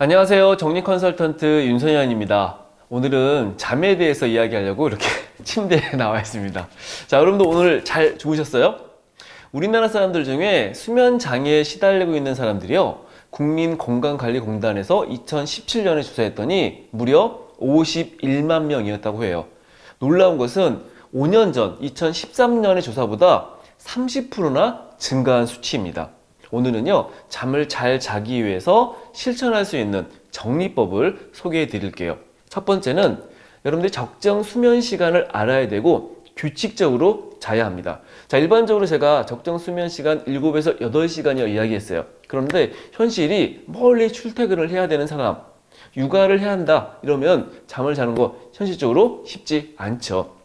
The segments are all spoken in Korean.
안녕하세요. 정리 컨설턴트 윤선현입니다. 오늘은 잠에 대해서 이야기하려고 이렇게 침대에 나와 있습니다. 자, 여러분도 오늘 잘 주무셨어요? 우리나라 사람들 중에 수면 장애에 시달리고 있는 사람들이요, 국민건강관리공단에서 2017년에 조사했더니 무려 51만 명이었다고 해요. 놀라운 것은 5년 전 2013년의 조사보다 30%나 증가한 수치입니다. 오늘은요, 잠을 잘 자기 위해서 실천할 수 있는 정리법을 소개해 드릴게요. 첫 번째는 여러분들이 적정 수면 시간을 알아야 되고 규칙적으로 자야 합니다. 자, 일반적으로 제가 적정 수면 시간 7에서 8시간이라고 이야기했어요. 그런데 현실이 멀리 출퇴근을 해야 되는 사람, 육아를 해야 한다 이러면 잠을 자는 거 현실적으로 쉽지 않죠.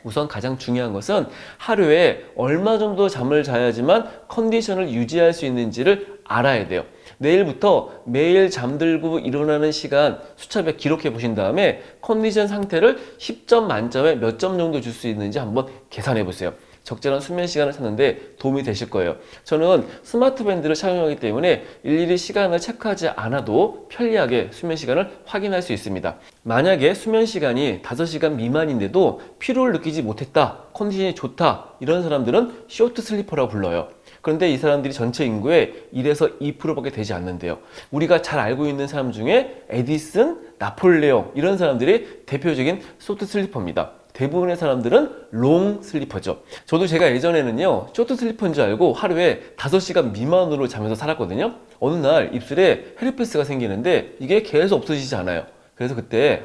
우선 가장 중요한 것은 하루에 얼마 정도 잠을 자야지만 컨디션을 유지할 수 있는지를 알아야 돼요. 내일부터 매일 잠들고 일어나는 시간 수차례 기록해 보신 다음에 컨디션 상태를 10점 만점에 몇 점 정도 줄 수 있는지 한번 계산해 보세요. 적절한 수면 시간을 찾는데 도움이 되실 거예요. 저는 스마트 밴드를 착용하기 때문에 일일이 시간을 체크하지 않아도 편리하게 수면 시간을 확인할 수 있습니다. 만약에 수면 시간이 5시간 미만인데도 피로를 느끼지 못했다, 컨디션이 좋다, 이런 사람들은 쇼트 슬리퍼라고 불러요. 그런데 이 사람들이 전체 인구의 1에서 2%밖에 되지 않는데요. 우리가 잘 알고 있는 사람 중에 에디슨, 나폴레옹 이런 사람들이 대표적인 쇼트 슬리퍼입니다. 대부분의 사람들은 롱 슬리퍼죠. 저도 제가 예전에는요, 쇼트 슬리퍼인 줄 알고 하루에 5시간 미만으로 자면서 살았거든요. 어느 날 입술에 헤르페스가 생기는데 이게 계속 없어지지 않아요. 그래서 그때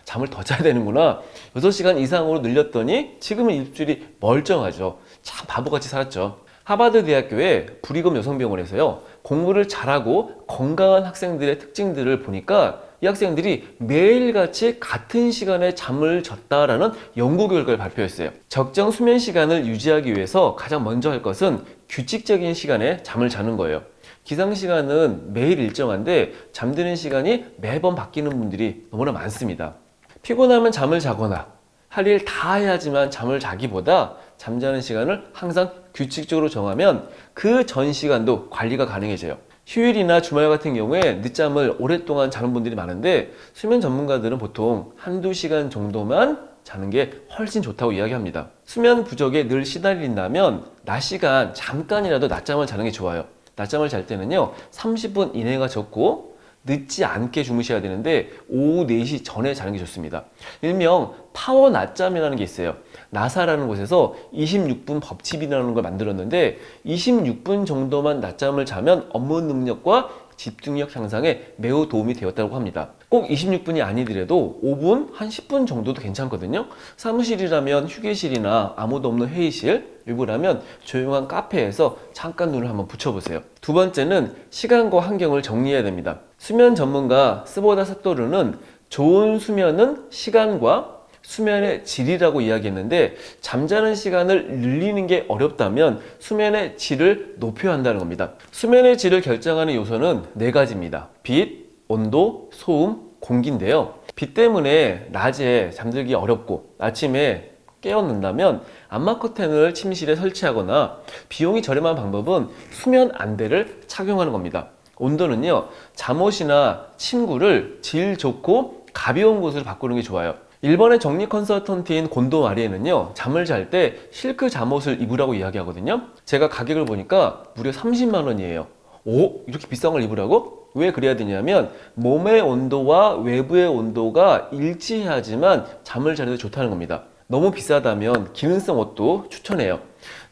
잠을 더 자야 되는구나, 6시간 이상으로 늘렸더니 지금은 입술이 멀쩡하죠. 참 바보같이 살았죠. 하버드 대학교의 브리검 여성병원에서요, 공부를 잘하고 건강한 학생들의 특징들을 보니까 이 학생들이 매일같이 같은 시간에 잠을 잤다라는 연구 결과를 발표했어요. 적정 수면 시간을 유지하기 위해서 가장 먼저 할 것은 규칙적인 시간에 잠을 자는 거예요. 기상 시간은 매일 일정한데 잠드는 시간이 매번 바뀌는 분들이 너무나 많습니다. 피곤하면 잠을 자거나 할 일 다 해야지만 잠을 자기보다 잠자는 시간을 항상 규칙적으로 정하면 그 전 시간도 관리가 가능해져요. 휴일이나 주말 같은 경우에 늦잠을 오랫동안 자는 분들이 많은데 수면 전문가들은 보통 한두 시간 정도만 자는 게 훨씬 좋다고 이야기합니다. 수면 부족에 늘 시달린다면 낮 시간 잠깐이라도 낮잠을 자는 게 좋아요. 낮잠을 잘 때는요, 30분 이내가 적고 늦지 않게 주무셔야 되는데 오후 4시 전에 자는 게 좋습니다. 일명 파워 낮잠이라는 게 있어요. 나사라는 곳에서 26분 법칙이라는 걸 만들었는데 26분 정도만 낮잠을 자면 업무 능력과 집중력 향상에 매우 도움이 되었다고 합니다. 꼭 26분이 아니더라도 5분, 한 10분 정도도 괜찮거든요. 사무실이라면 휴게실이나 아무도 없는 회의실, 일부라면 조용한 카페에서 잠깐 눈을 한번 붙여보세요. 두 번째는 시간과 환경을 정리해야 됩니다. 수면 전문가 스보다 사토르는 좋은 수면은 시간과 수면의 질이라고 이야기했는데, 잠자는 시간을 늘리는 게 어렵다면 수면의 질을 높여야 한다는 겁니다. 수면의 질을 결정하는 요소는 4가지입니다. 빛, 온도, 소음, 공기인데요. 빛 때문에 낮에 잠들기 어렵고 아침에 깨어난다면 암막 커튼을 침실에 설치하거나 비용이 저렴한 방법은 수면 안대를 착용하는 겁니다. 온도는요, 잠옷이나 침구를 질 좋고 가벼운 곳으로 바꾸는 게 좋아요. 일본의 정리 컨설턴트인 곤도 마리에는요, 잠을 잘 때 실크 잠옷을 입으라고 이야기하거든요. 제가 가격을 보니까 무려 30만 원이에요. 오? 이렇게 비싼 걸 입으라고? 왜 그래야 되냐면 몸의 온도와 외부의 온도가 일치해야지만 잠을 자는 데 좋다는 겁니다. 너무 비싸다면 기능성 옷도 추천해요.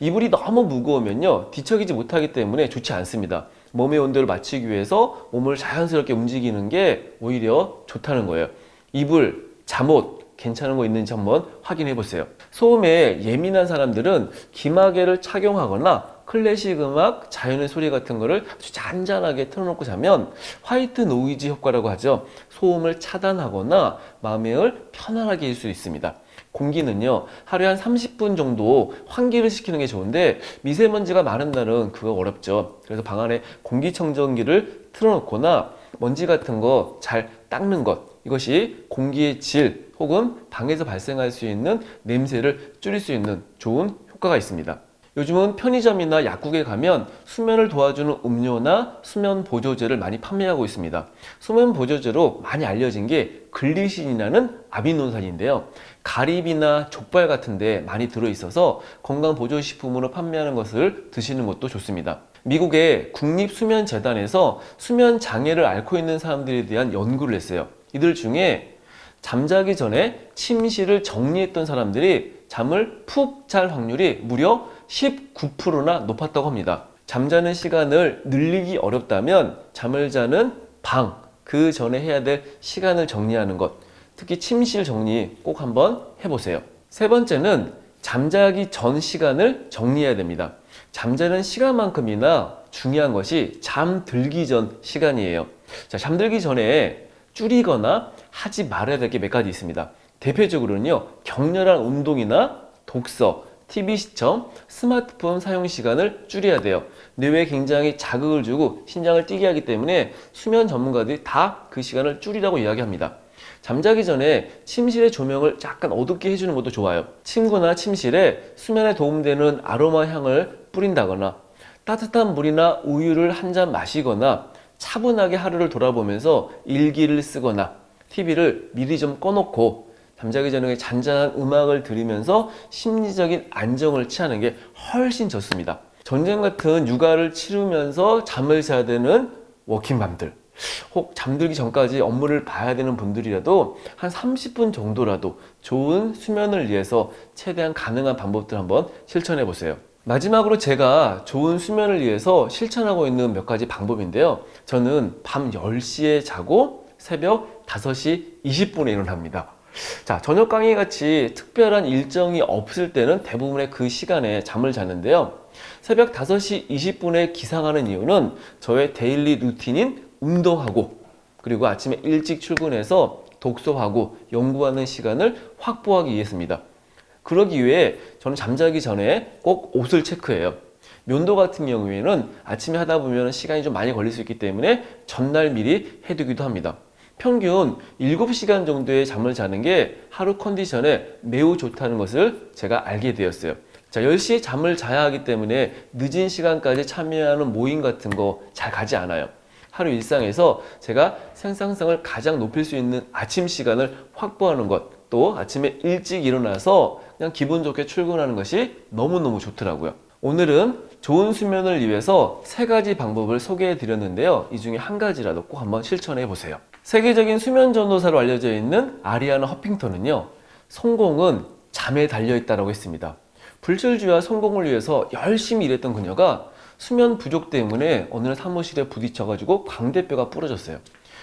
이불이 너무 무거우면요, 뒤척이지 못하기 때문에 좋지 않습니다. 몸의 온도를 맞추기 위해서 몸을 자연스럽게 움직이는 게 오히려 좋다는 거예요. 이불, 잠옷 괜찮은 거 있는지 한번 확인해 보세요. 소음에 예민한 사람들은 귀마개를 착용하거나 클래식 음악, 자연의 소리 같은 거를 아주 잔잔하게 틀어놓고 자면 화이트 노이즈 효과라고 하죠. 소음을 차단하거나 마음을 편안하게 할 수 있습니다. 공기는요, 하루에 한 30분 정도 환기를 시키는 게 좋은데 미세먼지가 많은 날은 그거 어렵죠. 그래서 방 안에 공기청정기를 틀어놓거나 먼지 같은 거 잘 닦는 것, 이것이 공기의 질 혹은 방에서 발생할 수 있는 냄새를 줄일 수 있는 좋은 효과가 있습니다. 요즘은 편의점이나 약국에 가면 수면을 도와주는 음료나 수면 보조제를 많이 판매하고 있습니다. 수면 보조제로 많이 알려진 게 글리신이라는 아미노산인데요. 가리비나 족발 같은 데 많이 들어있어서 건강 보조식품으로 판매하는 것을 드시는 것도 좋습니다. 미국의 국립수면재단에서 수면 장애를 앓고 있는 사람들에 대한 연구를 했어요. 이들 중에 잠자기 전에 침실을 정리했던 사람들이 잠을 푹 잘 확률이 무려 19%나 높았다고 합니다. 잠자는 시간을 늘리기 어렵다면 잠을 자는 방, 그 전에 해야 될 시간을 정리하는 것, 특히 침실 정리 꼭 한번 해보세요. 세 번째는 잠자기 전 시간을 정리해야 됩니다. 잠자는 시간만큼이나 중요한 것이 잠들기 전 시간이에요. 자, 잠들기 전에 줄이거나 하지 말아야 될 게 몇 가지 있습니다. 대표적으로는요, 격렬한 운동이나 독서, TV 시청, 스마트폰 사용 시간을 줄여야 돼요. 뇌에 굉장히 자극을 주고 심장을 뛰게 하기 때문에 수면 전문가들이 다 그 시간을 줄이라고 이야기합니다. 잠자기 전에 침실의 조명을 약간 어둡게 해주는 것도 좋아요. 침구나 침실에 수면에 도움되는 아로마 향을 뿌린다거나 따뜻한 물이나 우유를 한 잔 마시거나 차분하게 하루를 돌아보면서 일기를 쓰거나 TV를 미리 좀 꺼놓고 잠자기 전에 잔잔한 음악을 들으면서 심리적인 안정을 취하는 게 훨씬 좋습니다. 전쟁 같은 육아를 치르면서 잠을 자야 되는 워킹맘들, 혹 잠들기 전까지 업무를 봐야 되는 분들이라도 한 30분 정도라도 좋은 수면을 위해서 최대한 가능한 방법들 한번 실천해 보세요. 마지막으로 제가 좋은 수면을 위해서 실천하고 있는 몇 가지 방법인데요. 저는 밤 10시에 자고 새벽 5시 20분에 일어납니다. 자, 저녁 강의 같이 특별한 일정이 없을 때는 대부분의 그 시간에 잠을 자는데요. 새벽 5시 20분에 기상하는 이유는 저의 데일리 루틴인 운동하고 그리고 아침에 일찍 출근해서 독서하고 연구하는 시간을 확보하기 위해서입니다. 그러기 위해 저는 잠자기 전에 꼭 옷을 체크해요. 면도 같은 경우에는 아침에 하다 보면 시간이 좀 많이 걸릴 수 있기 때문에 전날 미리 해두기도 합니다. 평균 7시간 정도의 잠을 자는 게 하루 컨디션에 매우 좋다는 것을 제가 알게 되었어요. 자, 10시에 잠을 자야 하기 때문에 늦은 시간까지 참여하는 모임 같은 거 잘 가지 않아요. 하루 일상에서 제가 생산성을 가장 높일 수 있는 아침 시간을 확보하는 것, 또 아침에 일찍 일어나서 그냥 기분 좋게 출근하는 것이 너무너무 좋더라고요. 오늘은 좋은 수면을 위해서 3가지 방법을 소개해 드렸는데요. 이 중에 한 가지라도 꼭 한번 실천해 보세요. 세계적인 수면 전도사로 알려져 있는 아리아나 허핑턴은요, 성공은 잠에 달려있다라고 했습니다. 불철주야 성공을 위해서 열심히 일했던 그녀가 수면 부족 때문에 어느 날 사무실에 부딪혀가지고 광대뼈가 부러졌어요.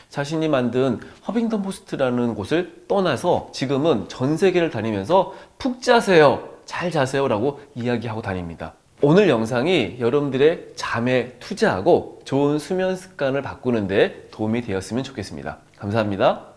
자신이 만든 허핑턴 포스트라는 곳을 떠나서 지금은 전 세계를 다니면서 푹 자세요, 잘 자세요 라고 이야기하고 다닙니다. 오늘 영상이 여러분들의 잠에 투자하고 좋은 수면 습관을 바꾸는 데 도움이 되었으면 좋겠습니다. 감사합니다.